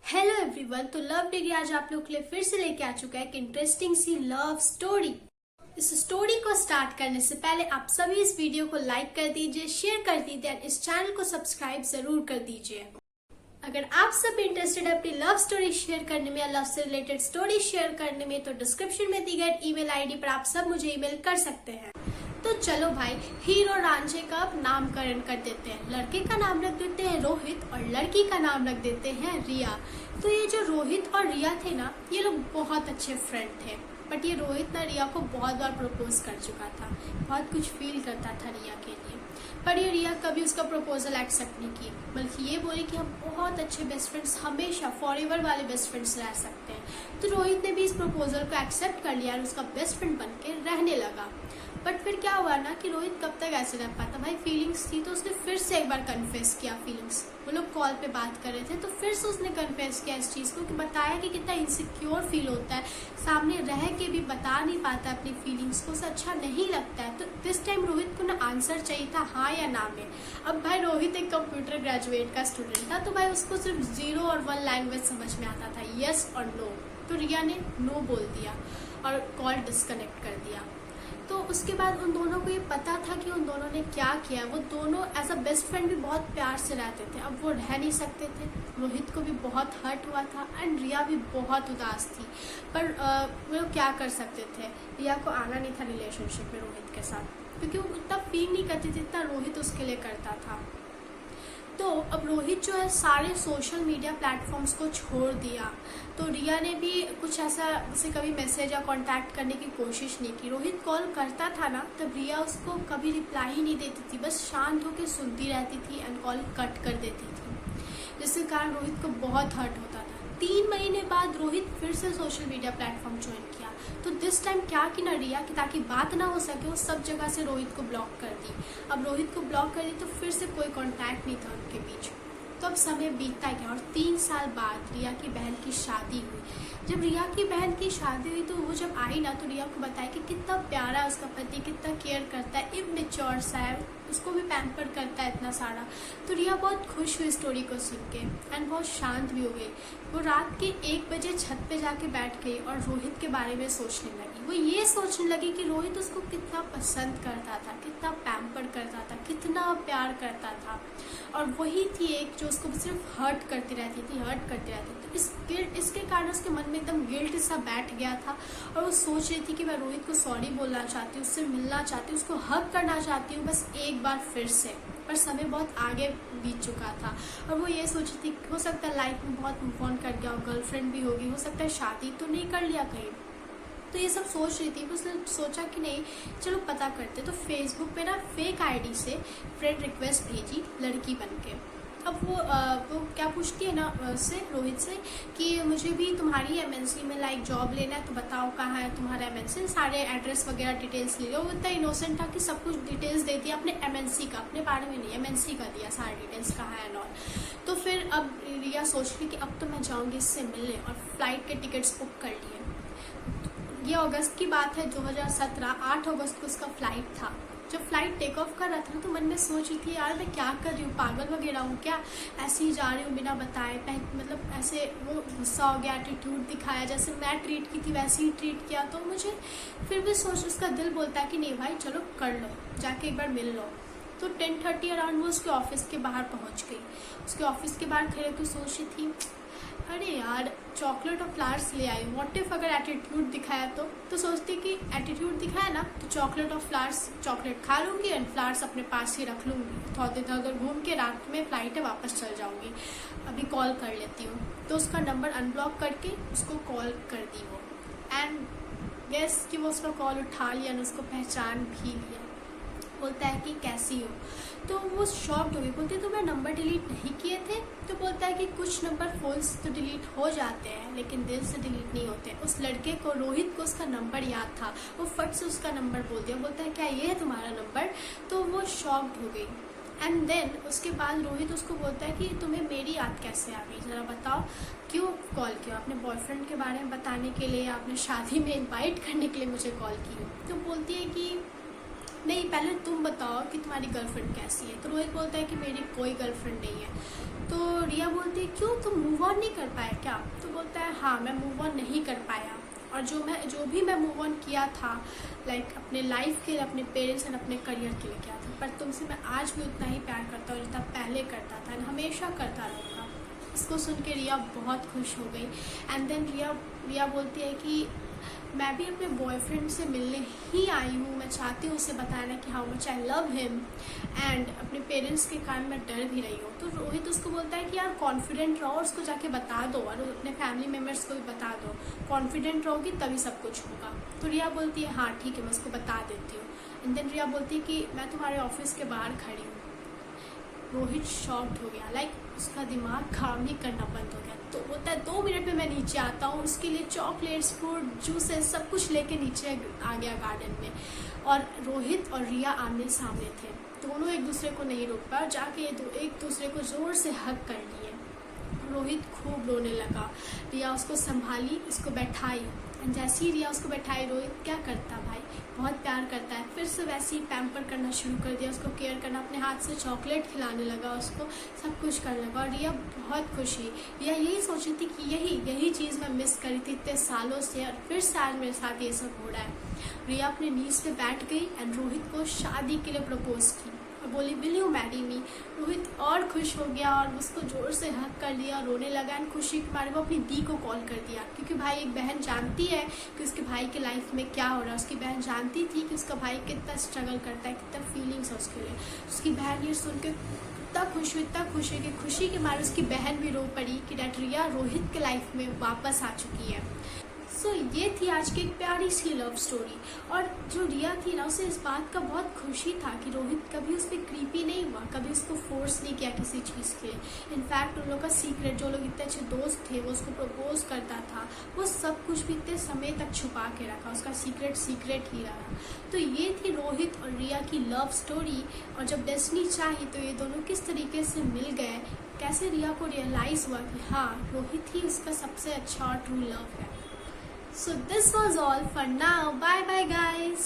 Hello everyone. तो love degree आज आप लोग के लिए फिर से लेके आ चुका है एक इंटरेस्टिंग सी लव स्टोरी। इस स्टोरी को स्टार्ट करने से पहले आप सभी इस वीडियो को लाइक कर दीजिए, शेयर कर दीजिए और इस चैनल को सब्सक्राइब जरूर कर दीजिए। अगर आप सब इंटरेस्टेड है अपनी लव स्टोरी शेयर करने में या लव से रिलेटेड स्टोरी शेयर करने में, तो डिस्क्रिप्शन में दी गई ईमेल आईडी पर आप सब मुझे ईमेल कर सकते हैं। तो चलो भाई, हीर और रांझे का अब नामकरण कर देते हैं। लड़के का नाम रख देते हैं रोहित और लड़की का नाम रख देते हैं रिया। तो ये जो रोहित और रिया थे ना, ये लोग बहुत अच्छे फ्रेंड थे। बट ये रोहित ना रिया को बहुत बार प्रपोज कर चुका था, बहुत कुछ फील करता था रिया के लिए। पर ये रिया कभी उसका प्रपोजल एक्सेप्ट नहीं की, बल्कि ये बोली कि हम बहुत अच्छे बेस्ट फ्रेंड्स, हमेशा फॉरएवर वाले बेस्ट फ्रेंड्स रह सकते हैं। तो रोहित ने भी इस प्रपोजल को एक्सेप्ट कर लिया और उसका बेस्ट फ्रेंड बन के रहने लगा। बट फिर क्या हुआ ना कि रोहित कब तक ऐसे रह पाता। भाई फीलिंग्स थी तो उसने फिर से एक बार कन्फेस किया फीलिंग्स। वो लोग कॉल पे बात कर रहे थे तो फिर से उसने कन्फेस किया इस चीज़ को, कि बताया कि कितना इनसिक्योर फील होता है, सामने रह के भी बता नहीं पाता अपनी फीलिंग्स को, उसे अच्छा नहीं लगता है। तो दिस टाइम रोहित को ना आंसर चाहिए था हाँ या ना में। अब भाई रोहित एक कंप्यूटर ग्रेजुएट का स्टूडेंट था, तो भाई उसको सिर्फ 0 और 1 लैंग्वेज समझ में आता था, यस और नो। तो रिया ने नो बोल दिया और कॉल डिस्कनेक्ट कर दिया। तो उसके बाद उन दोनों को ये पता था कि उन दोनों ने क्या किया। वो दोनों एज अ बेस्ट फ्रेंड भी बहुत प्यार से रहते थे, अब वो रह नहीं सकते थे। रोहित को भी बहुत हर्ट हुआ था एंड रिया भी बहुत उदास थी। पर वो लोग क्या कर सकते थे, रिया को आना नहीं था रिलेशनशिप में रोहित के साथ, क्योंकि वो उतना फील नहीं करती थी जितना रोहित उसके लिए करता था। तो अब रोहित जो है सारे सोशल मीडिया प्लेटफॉर्म्स को छोड़ दिया। तो रिया ने भी कुछ ऐसा उसे कभी मैसेज या कांटेक्ट करने की कोशिश नहीं की। रोहित कॉल करता था ना, तब रिया उसको कभी रिप्लाई ही नहीं देती थी, बस शांत होकर सुनती रहती थी एंड कॉल कट कर देती थी, जिसके कारण रोहित को बहुत हर्ट होता था। 3 महीने बाद रोहित फिर से सोशल मीडिया प्लेटफॉर्म ज्वाइन किया। तो दिस टाइम क्या की ना रिया कि ताकि बात ना हो सके, वो सब जगह से रोहित को ब्लॉक कर दी। अब रोहित को ब्लॉक कर दी तो फिर से कोई कांटेक्ट नहीं था उनके बीच। तो अब समय बीतता गया और 3 साल बाद रिया की बहन की शादी हुई। जब रिया की बहन की शादी हुई तो वो जब आई ना, तो रिया को बताया कि कितना प्यारा है उसका पति, कितना केयर करता है, इमेच्योर सा है, उसको भी पैम्पर करता है इतना सारा। तो रिया बहुत खुश हुई स्टोरी को सुन के एंड बहुत शांत भी हो गई। वो रात के 1 बजे छत पे जाके बैठ गई और रोहित के बारे में सोचने लगी। वो ये सोचने लगी कि रोहित उसको कितना पसंद करता था, कितना पैम्पर करता था, कितना प्यार करता था, और वही थी एक जो उसको सिर्फ हर्ट करती रहती थी, हर्ट करती रहती थी। इसके कारण उसके मन में एकदम गिल्ट सा बैठ गया था और वो सोच रही थी कि मैं रोहित को सॉरी बोलना चाहती हूँ, उससे मिलना चाहती हूँ, उसको हग करना चाहती हूँ बस एक बार फिर से। पर समय बहुत आगे बीत चुका था और वो ये सोची थी हो सकता है लाइफ में बहुत मूव ऑन कर गया हो, गर्लफ्रेंड भी होगी, हो सकता है शादी तो नहीं कर लिया कहीं। तो ये सब सोच रही थी। उसने सोचा कि नहीं चलो पता करते। तो फेसबुक पे ना फेक आईडी से फ्रेंड रिक्वेस्ट भेजी लड़की बन के। अब वो क्या पूछती है ना से रोहित से कि मुझे भी तुम्हारी एमएनसी में लाइक जॉब लेना है, तो बताओ कहाँ है तुम्हारा एमएनसी, सारे एड्रेस वगैरह डिटेल्स ले लो। वो इतना इनोसेंट था कि सब कुछ डिटेल्स दे दिया अपने एमएनसी का, अपने बारे में नहीं, एमएनसी का दिया सारे डिटेल्स कहाँ है और। तो फिर अब रिया सोच रही कि अब तो मैं जाऊँगी इससे मिलने, और फ्लाइट के टिकट्स बुक कर लिए। ये अगस्त की बात है 2017, 8 अगस्त को उसका फ्लाइट था। जब फ्लाइट टेक ऑफ कर रहा था तो मन में सोच रही थी यार मैं क्या कर रही हूँ, पागल वगैरह हूँ क्या, ऐसे ही जा रही हूँ बिना बताए। मतलब ऐसे वो गुस्सा हो गया, एटीट्यूड दिखाया, जैसे मैं ट्रीट की थी वैसे ही ट्रीट किया। तो मुझे फिर भी सोच, उसका दिल बोलता है कि नहीं भाई चलो कर लो, जाके एक बार मिल लो। तो 10:30 अराउंड वो उसके ऑफिस के बाहर पहुँच गई। उसके ऑफिस के बाहर खड़े होकर सोच रही थी अरे यार चॉकलेट और फ्लावर्स ले आई, व्हाट इफ अगर एटीट्यूड दिखाया तो सोचती कि एटीट्यूड दिखाया ना तो चॉकलेट और फ्लावर्स, चॉकलेट खा लूँगी एंड फ्लावर्स अपने पास ही रख लूँगी, थोड़ा इधर उधर घूम के रात में फ्लाइट है वापस चल जाऊँगी, अभी कॉल कर लेती हूँ। तो उसका नंबर अनब्लॉक करके उसको कॉल कर दी वो, एंड गेस कि वो उसका कॉल उठा लिया, उसको पहचान भी लिया। बोलता है कि कैसी हो। तो वो शॉक्ड हो गई, बोलती तो मैं नंबर डिलीट नहीं किए थे। तो बोलता है कि कुछ नंबर फोन्स तो डिलीट हो जाते हैं लेकिन दिल से डिलीट नहीं होते। उस लड़के को, रोहित को, उसका नंबर याद था, वो फट से उसका नंबर बोल दिया। बोलता है क्या ये है तुम्हारा नंबर। तो वो शॉक्ड हो गई। एंड देन उसके बाद रोहित उसको बोलता है कि तुम्हें मेरी याद कैसे आ गई, ज़रा बताओ क्यों कॉल किया, अपने बॉयफ्रेंड के बारे में बताने के लिए या अपने शादी में इन्वाइट करने के लिए मुझे कॉल की। तो बोलती है कि नहीं पहले तुम बताओ कि तुम्हारी गर्लफ्रेंड कैसी है। तो रोहित बोलता है कि मेरी कोई गर्लफ्रेंड नहीं है। तो रिया बोलती है क्यों, तुम मूव ऑन नहीं कर पाया क्या? तो बोलता है हाँ मैं मूव ऑन नहीं कर पाया, और जो भी मैं मूव ऑन किया था लाइक अपने लाइफ के लिए, अपने पेरेंट्स और अपने करियर के लिए किया था, पर तुमसे मैं आज भी उतना ही प्यार करता हूँ जितना पहले करता था, हमेशा करता रहूँगा। इसको सुन के रिया बहुत खुश हो गई। एंड देन रिया बोलती है कि मैं भी अपने बॉयफ्रेंड से मिलने ही आई हूँ, मैं चाहती हूँ उसे बताना कि how much I love him, and अपने पेरेंट्स के कारण मैं डर भी रही हूँ। तो रोहित उसको बोलता है कि यार कॉन्फिडेंट रहो और उसको जाके बता दो, और अपने फैमिली मेम्बर्स को भी बता दो, कॉन्फिडेंट रहोगी तभी सब कुछ होगा। तो रिया बोलती है हाँ ठीक है मैं उसको बता देती हूँ। एंड देन रिया बोलती है कि मैं तुम्हारे ऑफिस के बाहर खड़ी हूँ। रोहित शॉक्ड हो गया, लाइक उसका दिमाग काम ही करना बंद हो गया। तो बोलता है 2 मिनट में मैं नीचे आता हूँ। उसके लिए चॉकलेट्स, फ्रूट, जूसेस सब कुछ लेके नीचे आ गया गार्डन में, और रोहित और रिया आमने सामने थे। दोनों एक दूसरे को नहीं रोक पाए और जाके एक दूसरे को जोर से हग कर लिए। रोहित खूब रोने लगा। रिया उसको संभाली, उसको बैठाई, एंड जैसे ही रिया उसको बैठाई रोहित क्या करता भाई, बहुत प्यार करता है, फिर से वैसे ही पैम्पर करना शुरू कर दिया, उसको केयर करना, अपने हाथ से चॉकलेट खिलाने लगा, उसको सब कुछ करने लगा। और रिया बहुत खुश हुई। रिया यही सोच रही थी कि यही चीज़ मैं मिस करी थी इतने सालों से, और फिर से आज मेरे साथ ये सब हो रहा है। रिया अपने नीज पे बैठ गई एंड रोहित को शादी के लिए प्रपोज की और बोली will you marry me. Rohit और खुश हो गया और उसको जोर से हक कर लिया, रोने लगा, एंड खुशी के मारे वो अपनी दी को कॉल कर दिया, क्योंकि भाई एक बहन जानती है कि उसके भाई के लाइफ में क्या हो रहा है। उसकी बहन जानती थी कि उसका भाई कितना स्ट्रगल करता है, कितना फीलिंग्स है उसके लिए। उसकी बहन ये सुन के इतना खुश हुई कि खुशी के मारे उसकी बहन भी रो पड़ी कि डैट रिया रोहित के लाइफ में वापस आ चुकी है। सो ये थी आज की एक प्यारी सी लव स्टोरी। और जो रिया थी ना, उसे इस बात का बहुत खुशी था कि रोहित कभी उस पर क्रीपी नहीं हुआ, कभी उसको फोर्स नहीं किया किसी चीज़ के लिए। इनफैक्ट उन लोग का सीक्रेट, जो लोग इतने अच्छे दोस्त थे, वो उसको प्रपोज करता था, वो सब कुछ भी इतने समय तक छुपा के रखा, उसका सीक्रेट ही रहा। तो ये थी रोहित और रिया की लव स्टोरी। और जब डेस्टिनी चाही तो ये दोनों किस तरीके से मिल गए, कैसे रिया को रियलाइज़ हुआ कि हाँ रोहित ही उसका सबसे अच्छा और ट्रू लव है। So this was all for now. Bye bye guys.